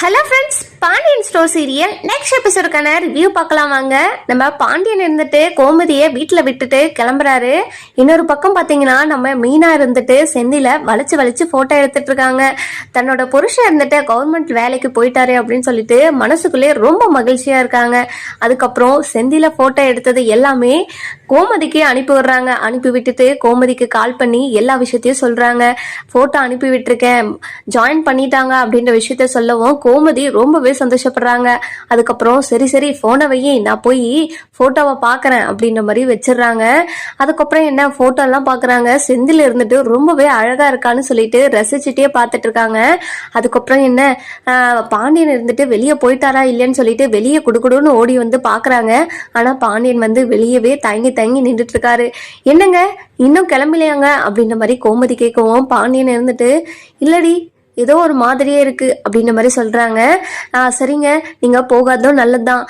Hello friends, Pandian store serial next எபிசோடுக்கான review பார்க்கலாம் வாங்க. நம்ம பாண்டியன் இருந்துட்டு கோமதியை வீட்டில் விட்டுட்டு கிளம்புறாரு. இன்னொரு பக்கம் பார்த்தீங்கன்னா நம்ம மீனா இருந்துட்டு செந்தில வளைச்சு ஃபோட்டோ எடுத்துட்டு இருக்காங்க. தன்னோட புருஷன் இருந்துட்டு கவர்மெண்ட் வேலைக்கு போயிட்டாரு அப்படின்னு சொல்லிட்டு மனசுக்குள்ளே ரொம்ப மகிழ்ச்சியாக இருக்காங்க. அதுக்கப்புறம் செந்தில ஃபோட்டோ எடுத்தது எல்லாமே கோமதிக்கு அனுப்பி விடுறாங்க. அனுப்பி விட்டுட்டு கோமதிக்கு கால் பண்ணி எல்லா விஷயத்தையும் சொல்கிறாங்க. ஃபோட்டோ அனுப்பி விட்டுருக்கேன், ஜாயின் பண்ணிட்டாங்க அப்படின்ற விஷயத்த சொல்லவும் கோமதி ரொம்பவே சந்தோஷப்படுறாங்க. அதுக்கப்புறம் சரி போனை வையே, நான் போய் போட்டோவை பாக்குறேன் அப்படின்ற மாதிரி வச்சிடுறாங்க. அதுக்கப்புறம் என்ன போட்டோ எல்லாம் பாக்குறாங்க. செந்தில் இருந்துட்டு ரொம்பவே அழகா இருக்கான்னு சொல்லிட்டு ரசிச்சுட்டே பார்த்துட்டு இருக்காங்க. அதுக்கப்புறம் என்ன, பாண்டியன் இருந்துட்டு வெளியே போயிட்டாரா இல்லைன்னு சொல்லிட்டு வெளியே குடுக்குடுன்னு ஓடி வந்து பாக்குறாங்க. ஆனா பாண்டியன் வந்து வெளியவே தயங்கி நின்றுட்டு இருக்காரு. என்னங்க இன்னும் கிளம்பலையாங்க அப்படின்ற மாதிரி கோமதி கேட்கவும் பாண்டியன் இருந்துட்டு இல்லடி ஏதோ ஒரு மாதிரியே இருக்கு அப்படின்ற மாதிரி சொல்றாங்க. சரிங்க, நீங்க போகாததும் நல்லதுதான்.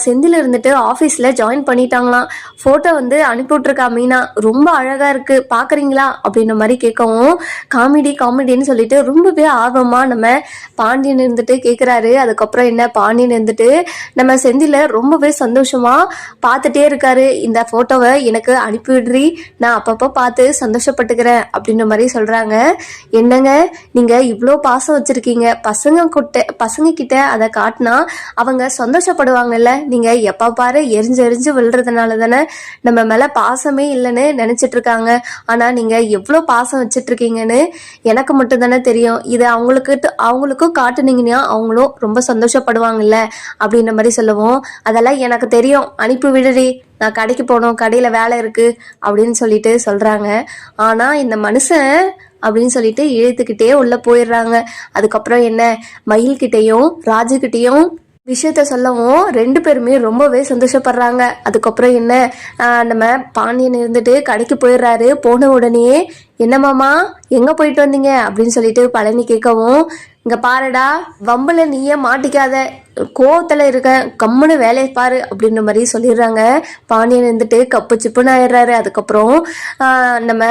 செந்தில் இருந்துட்டு ஆஃபீஸ்ல ஜாயின் பண்ணிட்டாங்களாம். போட்டோ வந்து அனுப்பிவிட்டுருக்கா மீனா, ரொம்ப அழகா இருக்கு, பாக்குறீங்களா அப்படின்ற மாதிரி கேட்கவும் காமெடின்னு சொல்லிட்டு ரொம்பவே ஆர்வமா நம்ம பாண்டியன் இருந்துட்டு கேட்குறாரு. அதுக்கப்புறம் என்ன, பாண்டியன் இருந்துட்டு நம்ம செந்தில ரொம்பவே சந்தோஷமா பார்த்துட்டே இருக்காரு. இந்த போட்டோவை எனக்கு அனுப்பிவிடுறி, நான் அப்பப்போ பார்த்து சந்தோஷப்பட்டுக்கிறேன் அப்படின்ற மாதிரி சொல்றாங்க. என்னங்க நீங்க இவ்வளோ பாசம் வச்சிருக்கீங்க, பசங்க கிட்ட அதை காட்டினா அவங்க சந்தோஷப்படுவாங்கல்ல. நீங்க எப்ப பாரு எரிஞ்சு விழுறதுனால தானே நம்ம மேல பாசமே இல்லைன்னு நினைச்சிட்டு இருக்காங்க. ஆனா நீங்க எவ்வளவு பாசம் வச்சிட்டு இருக்கீங்கன்னு எனக்கு மட்டும் தானே தெரியும். இதை அவங்களுக்கும் காட்டுனீங்கன்னா அவங்களும் ரொம்ப சந்தோஷப்படுவாங்கல்ல அப்படின்ற மாதிரி சொல்லுவோம். அதெல்லாம் எனக்கு தெரியும், அனுப்பி விடுறி, நான் கடைக்கு போகணும், கடையில வேலை இருக்கு அப்படின்னு சொல்லிட்டு சொல்றாங்க. ஆனா இந்த மனுஷன் அப்படின்னு சொல்லிட்டு இழுத்துக்கிட்டே உள்ள போயிடுறாங்க. அதுக்கப்புறம் என்ன, மயில்கிட்டையும் ராஜுகிட்டையும் விஷயத்த சொல்லவும் ரெண்டு பேருமே ரொம்பவே சந்தோஷப்படுறாங்க. அதுக்கப்புறம் என்ன, நம்ம பாண்டியன் இருந்துட்டு கடைக்கு போயிடுறாரு. போன உடனே என்ன மாமா எங்க போயிட்டு வந்தீங்க அப்படின்னு சொல்லிட்டு பழனி கேட்கவும், இங்க பாருடா, வம்புல நீயே மாட்டிக்காத, கோவத்துல இருக்க, கம்முன்னு வேலையை பாரு அப்படின்ற மாதிரி சொல்லிடுறாங்க. பாண்டியன் இருந்துட்டு கப்பு சிப்புன்னு ஆயிடுறாரு. அதுக்கப்புறம் நம்ம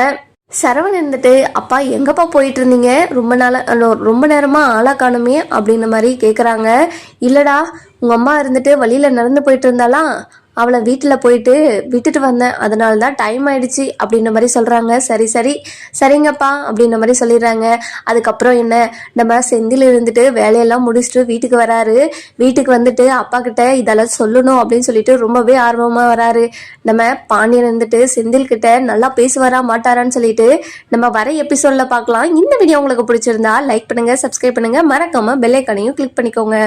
சரவணன் இருந்துட்டு, அப்பா எங்கப்பா போயிட்டு இருந்தீங்க, ரொம்ப நேரமா ஆளா காணுமே அப்படின்ற மாதிரி கேட்குறாங்க. இல்லடா, உங்க அம்மா இருந்துட்டு வழியில நடந்து போயிட்டு இருந்தாலாம், அவளை வீட்டில் போயிட்டு விட்டுட்டு வந்தேன், அதனால தான் டைம் ஆயிடுச்சு அப்படின்ற மாதிரி சொல்கிறாங்க. சரிங்கப்பா அப்படின்ற மாதிரி சொல்லிடுறாங்க. அதுக்கப்புறம் என்ன, நம்ம செந்தில் இருந்துட்டு வேலையெல்லாம் முடிச்சுட்டு வீட்டுக்கு வராரு. வீட்டுக்கு வந்துட்டு அப்பா கிட்ட இதெல்லாம் சொல்லணும் அப்படின்னு சொல்லிட்டு ரொம்பவே ஆர்வமாக வராரு. நம்ம பாண்டியன் இருந்துட்டு செந்தில் கிட்ட நல்லா பேசுவாரா மாட்டாரான்னு சொல்லிட்டு நம்ம வர எபிசோட்ல பார்க்கலாம். இந்த வீடியோ உங்களுக்கு பிடிச்சிருந்தா லைக் பண்ணுங்க, சப்ஸ்கிரைப் பண்ணுங்க, மறக்காம பெல் ஐகானையும் கிளிக் பண்ணிக்கோங்க.